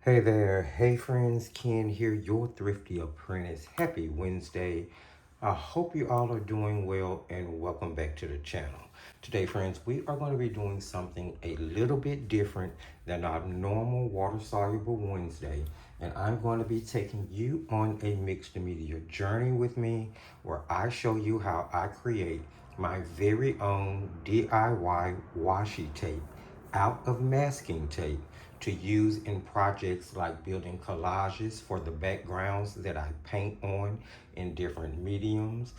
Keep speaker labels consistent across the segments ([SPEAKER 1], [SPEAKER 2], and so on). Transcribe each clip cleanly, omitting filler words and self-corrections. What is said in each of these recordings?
[SPEAKER 1] Hey there, hey friends, Ken here, your thrifty apprentice. Happy Wednesday. I hope you all are doing well and welcome back to the channel. Today, friends, we are going to be doing something a little bit different than our normal water-soluble Wednesday. And I'm going to be taking you on a mixed media journey with me where I show you how I create my very own DIY washi tape out of masking tape to use in projects like building collages for the backgrounds that I paint on in different mediums,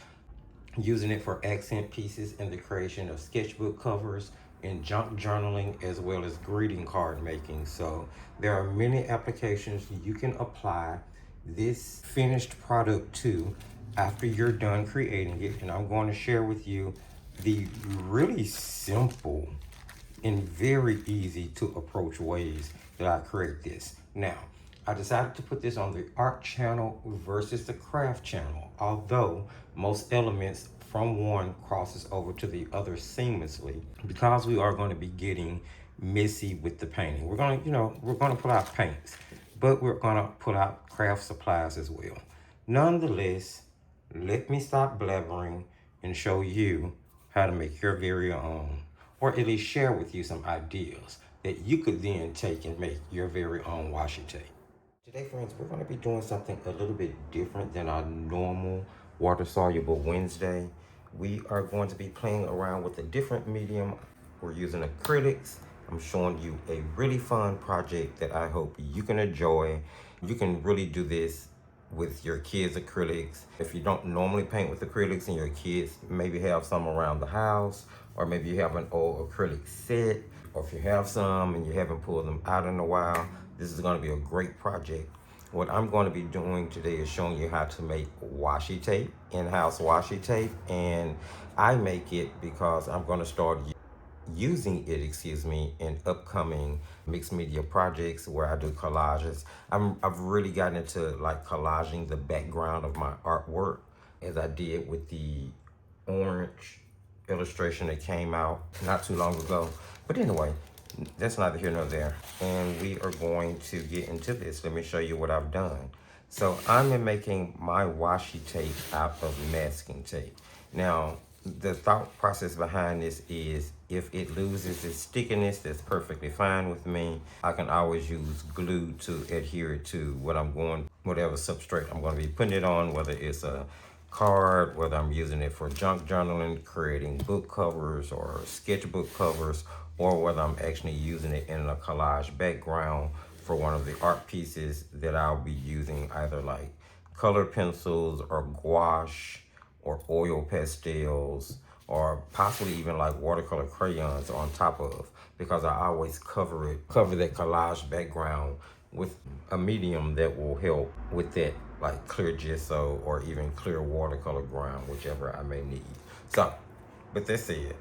[SPEAKER 1] using it for accent pieces in the creation of sketchbook covers and junk journaling, as well as greeting card making. So there are many applications you can apply this finished product to after you're done creating it. And I'm going to share with you the really simple in very easy to approach ways that I create this. Now, I decided to put this on the art channel versus the craft channel, although most elements from one crosses over to the other seamlessly, because we are going to be getting messy with the painting. We're going to, we're going to put out paints, but we're going to put out craft supplies as well. Nonetheless, let me stop blabbering and show you how to make your very own, or at least share with you some ideas that you could then take and make your very own washi tape. Today, friends, we're going to be doing something a little bit different than our normal water-soluble Wednesday. We are going to be playing around with a different medium. We're using acrylics. I'm showing you a really fun project that I hope you can enjoy. You can really do this with your kids' acrylics. If you don't normally paint with acrylics and your kids maybe have some around the house, or maybe you have an old acrylic set, or if you have some and you haven't pulled them out in a while, this is going to be a great project. What I'm going to be doing today is showing you how to make washi tape, in-house washi tape, and I make it because I'm going to start using it, in upcoming mixed media projects where I do collages. I've really gotten into like collaging the background of my artwork, as I did with the orange illustration that came out not too long ago. But anyway, that's neither here nor there. And we are going to get into this. Let me show you what I've done. So I'm making my washi tape out of masking tape. Now, the thought process behind this is if it loses its stickiness, that's perfectly fine with me. I can always use glue to adhere it to whatever substrate I'm going to be putting it on, whether it's a card, whether I'm using it for junk journaling, creating book covers or sketchbook covers, or whether I'm actually using it in a collage background for one of the art pieces that I'll be using, either like color pencils or gouache or oil pastels, or possibly even like watercolor crayons on top of, because I always cover that collage background with a medium that will help with that, like clear gesso or even clear watercolor ground, whichever I may need. So, with that said,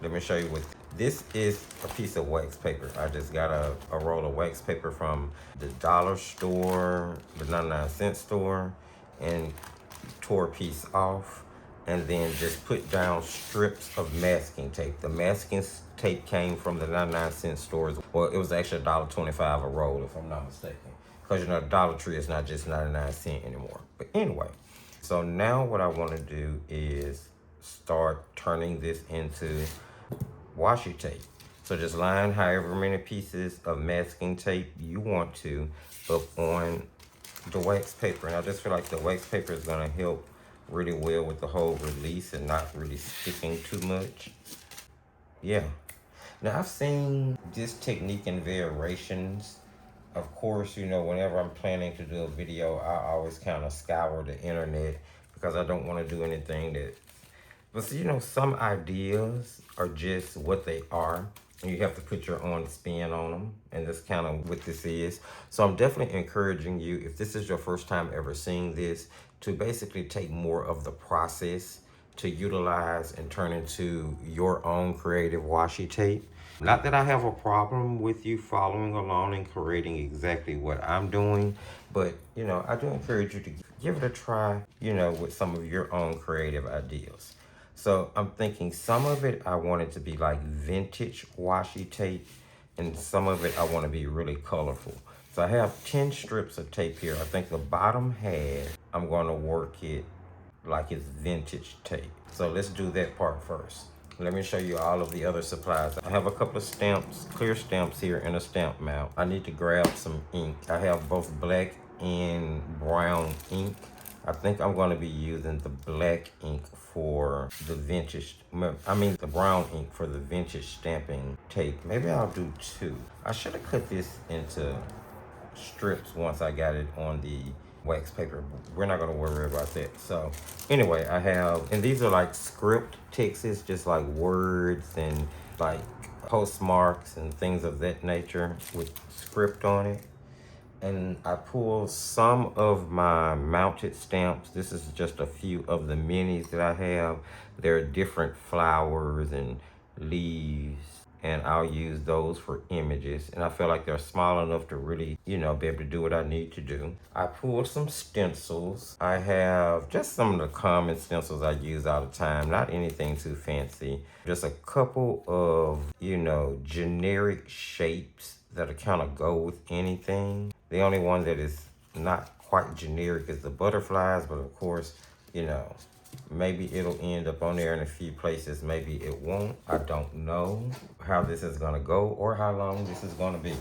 [SPEAKER 1] let me show you what this is. A piece of wax paper. I just got a roll of wax paper from the dollar store, the 99-cent store, and tore a piece off, and then just put down strips of masking tape. The masking tape came from the 99-cent stores. Well, it was actually $1.25 a roll, if I'm not mistaken, because Dollar Tree is not just 99-cent anymore. But anyway, so now what I want to do is start turning this into washi tape. So just line however many pieces of masking tape you want to up on the wax paper. And I just feel like the wax paper is going to help really well with the whole release and not really sticking too much. Yeah. Now I've seen this technique in variations. Of course, whenever I'm planning to do a video, I always kind of scour the internet because I don't want to do anything that, but some ideas are just what they are. And you have to put your own spin on them. And that's kind of what this is. So I'm definitely encouraging you, if this is your first time ever seeing this, to basically take more of the process to utilize and turn into your own creative washi tape. Not that I have a problem with you following along and creating exactly what I'm doing, but I do encourage you to give it a try, with some of your own creative ideas. So I'm thinking some of it I want it to be like vintage washi tape, and some of it I want to be really colorful. So I have 10 strips of tape here. I think the bottom half, I'm going to work it like it's vintage tape. So let's do that part first. Let me show you all of the other supplies. I have a couple of stamps, clear stamps here in a stamp mount. I need to grab some ink. I have both black and brown ink. I think I'm going to be using the black ink for the vintage, the brown ink for the vintage stamping tape. Maybe I'll do two. I should have cut this into strips once I got it on the wax paper. We're not gonna worry about that. So anyway, I have, and these are like script texts, just like words and like postmarks and things of that nature with script on it. And I pulled some of my mounted stamps. This is just a few of the minis that I have. There are different flowers and leaves, and I'll use those for images. And I feel like they're small enough to really, be able to do what I need to do. I pulled some stencils. I have just some of the common stencils I use all the time, not anything too fancy. Just a couple of, generic shapes that'll kind of go with anything. The only one that is not quite generic is the butterflies, but of course, maybe it'll end up on there in a few places, maybe it won't. I don't know how this is gonna go or how long this is gonna be.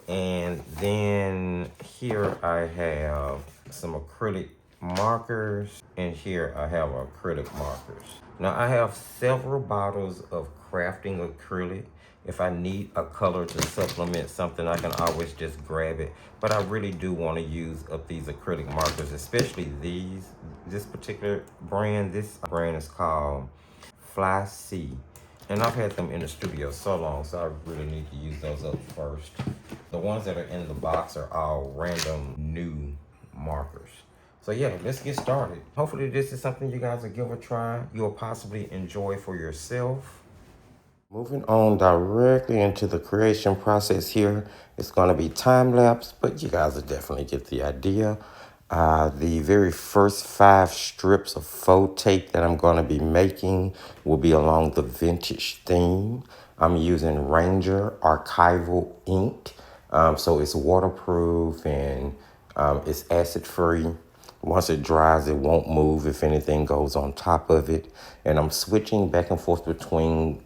[SPEAKER 1] And then here I have some acrylic markers, and here I have acrylic markers. Now I have several bottles of crafting acrylic. If I need a color to supplement something, I can always just grab it. But I really do want to use up these acrylic markers, especially this particular brand. This brand is called Fly C. And I've had them in the studio so long, so I really need to use those up first. The ones that are in the box are all random new markers. So yeah, let's get started. Hopefully this is something you guys will give a try. You'll possibly enjoy for yourself. Moving on directly into the creation process here. It's going to be time-lapse, but you guys will definitely get the idea. The very first 5 strips of faux tape that I'm going to be making will be along the vintage theme. I'm using Ranger archival ink, so it's waterproof and it's acid-free. Once it dries, it won't move if anything goes on top of it. And I'm switching back and forth between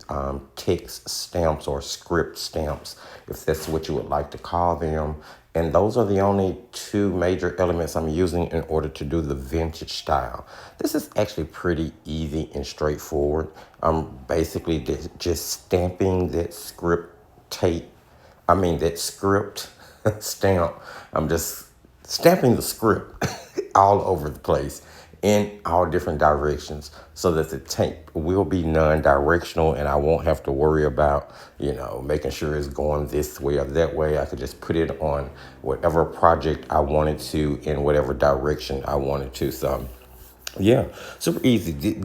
[SPEAKER 1] text stamps or script stamps, if that's what you would like to call them. And those are the only 2 major elements I'm using in order to do the vintage style. This is actually pretty easy and straightforward. I'm basically just stamping that script stamp. I'm just stamping the script all over the place in all different directions so that the tape will be non-directional and I won't have to worry about, making sure it's going this way or that way. I could just put it on whatever project I wanted to in whatever direction I wanted to. So yeah, super easy.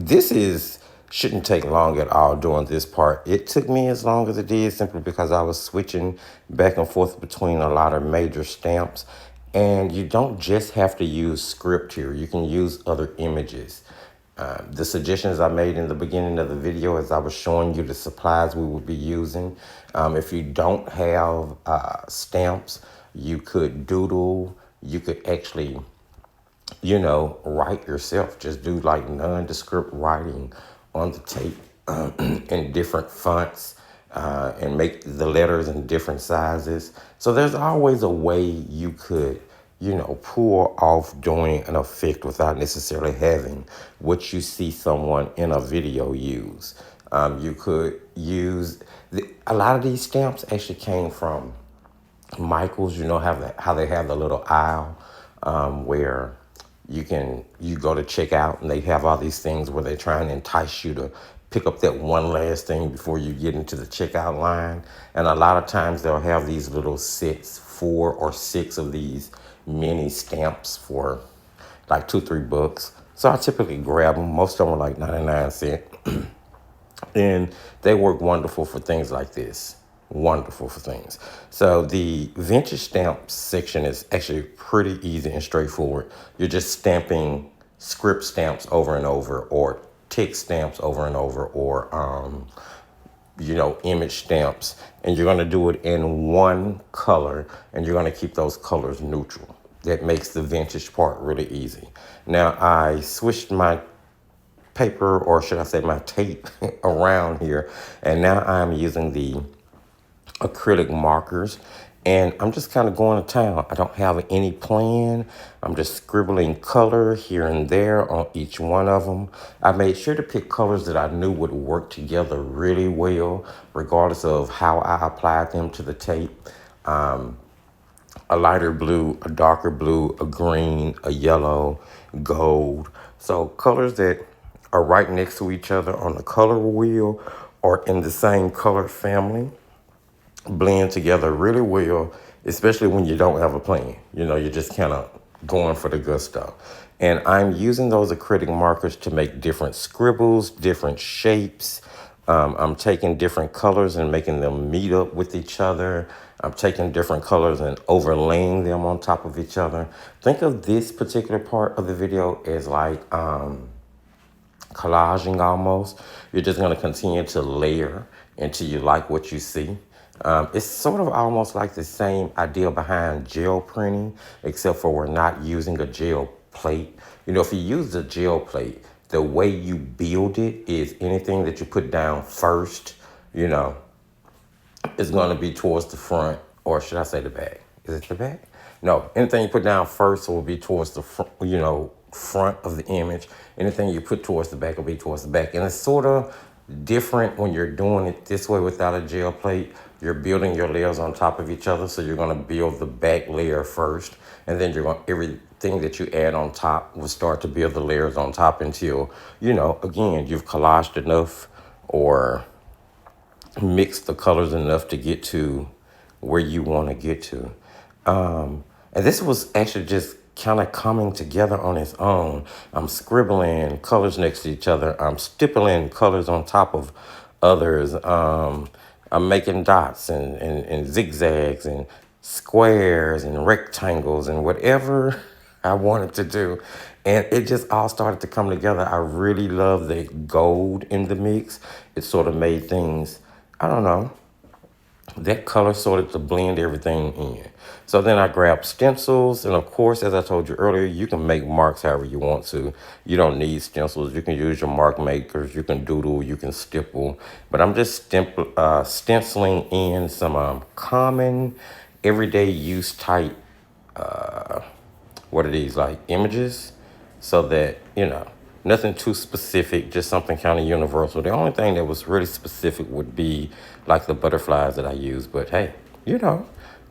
[SPEAKER 1] Shouldn't take long at all doing this part. It took me as long as it did simply because I was switching back and forth between a lot of major stamps. And you don't just have to use script here. You can use other images. The suggestions I made in the beginning of the video as I was showing you the supplies we will be using. If you don't have stamps, you could doodle. You could actually, write yourself. Just do like nondescript writing on the tape in different fonts and make the letters in different sizes. So there's always a way you could, pull off doing an effect without necessarily having what you see someone in a video use. You could use, a lot of these stamps actually came from Michael's, how they have the little aisle where you go to check out and they have all these things where they try and entice you to pick up that one last thing before you get into the checkout line. And a lot of times they'll have these little sets, 4 or 6 of these mini stamps for like $2-3. So I typically grab them. Most of them are like 99 cents. And they work wonderful for things like this. Wonderful for things. So the vintage stamp section is actually pretty easy and straightforward. You're just stamping script stamps over and over, or text stamps over and over, or image stamps, and you're going to do it in one color, and you're going to keep those colors neutral. That makes the vintage part really easy. Now, I switched my paper, or should I say my tape, around here, and now I'm using the acrylic markers, and I'm just kind of going to town. I don't have any plan. I'm just scribbling color here and there on each one of them. I made sure to pick colors that I knew would work together really well, regardless of how I applied them to the tape. A lighter blue, a darker blue, a green, a yellow, gold. So colors that are right next to each other on the color wheel or in the same color family blend together really well, especially when you don't have a plan. You're just kind of going for the good stuff. And I'm using those acrylic markers to make different scribbles, different shapes. I'm taking different colors and making them meet up with each other. I'm taking different colors and overlaying them on top of each other. Think of this particular part of the video as like collaging almost. You're just going to continue to layer until you like what you see. It's sort of almost like the same idea behind gel printing, except for we're not using a gel plate. If you use a gel plate, the way you build it is anything that you put down first, is going to be towards the front, or should I say the back? Is it the back? No, anything you put down first will be towards the front of the image. Anything you put towards the back will be towards the back. And it's sort of different when you're doing it this way without a gel plate. You're building your layers on top of each other. So you're going to build the back layer first, and then everything that you add on top will start to build the layers on top until, again, you've collaged enough or mix the colors enough to get to where you want to get to. And this was actually just kind of coming together on its own. I'm scribbling colors next to each other. I'm stippling colors on top of others. I'm making dots and zigzags and squares and rectangles and whatever I wanted to do. And it just all started to come together. I really love the gold in the mix. It sort of made things, I don't know, that color sorted to blend everything in. So then I grabbed stencils, and of course, as I told you earlier, you can make marks however you want to. You don't need stencils. You can use your mark makers. You can doodle. You can stipple. But I'm just stenciling in some common, everyday use type, what are these, like images, so that, nothing too specific, just something kind of universal. The only thing that was really specific would be like the butterflies that I use. But hey,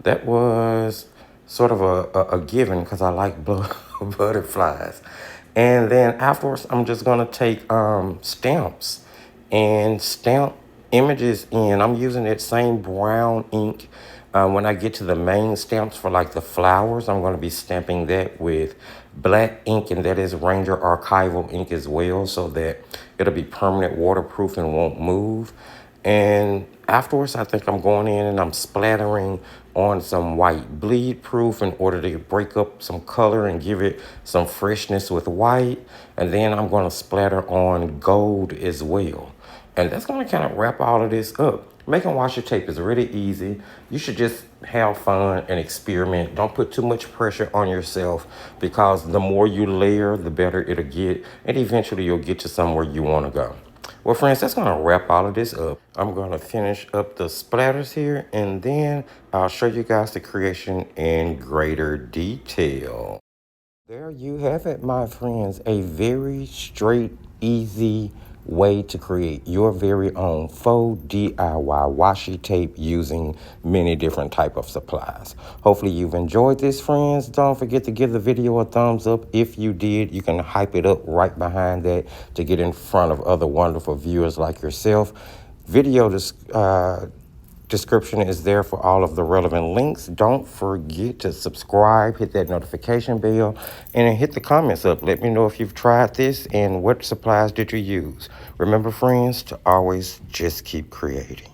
[SPEAKER 1] that was sort of a given because I like butterflies. And then afterwards, I'm just going to take stamps and stamp images in. I'm using that same brown ink. When I get to the main stamps for like the flowers, I'm going to be stamping that with black ink, and that is Ranger Archival ink as well, so that it'll be permanent waterproof and won't move. And afterwards, I think I'm going in and I'm splattering on some white bleed proof in order to break up some color and give it some freshness with white. And then I'm going to splatter on gold as well. And that's going to kind of wrap all of this up. Making washi tape is really easy. You should just have fun and experiment. Don't put too much pressure on yourself, because the more you layer, the better it'll get. And eventually you'll get to somewhere you want to go. Well, friends, that's going to wrap all of this up. I'm going to finish up the splatters here, and then I'll show you guys the creation in greater detail. There you have it, my friends. A very straight, easy way to create your very own faux DIY washi tape using many different type of supplies. Hopefully you've enjoyed this, friends. Don't forget to give the video a thumbs up. If you did, you can hype it up right behind that to get in front of other wonderful viewers like yourself. Video description is there for all of the relevant links. Don't forget to subscribe, hit that notification bell, and hit the comments up. Let me know if you've tried this and what supplies did you use. Remember, friends, to always just keep creating.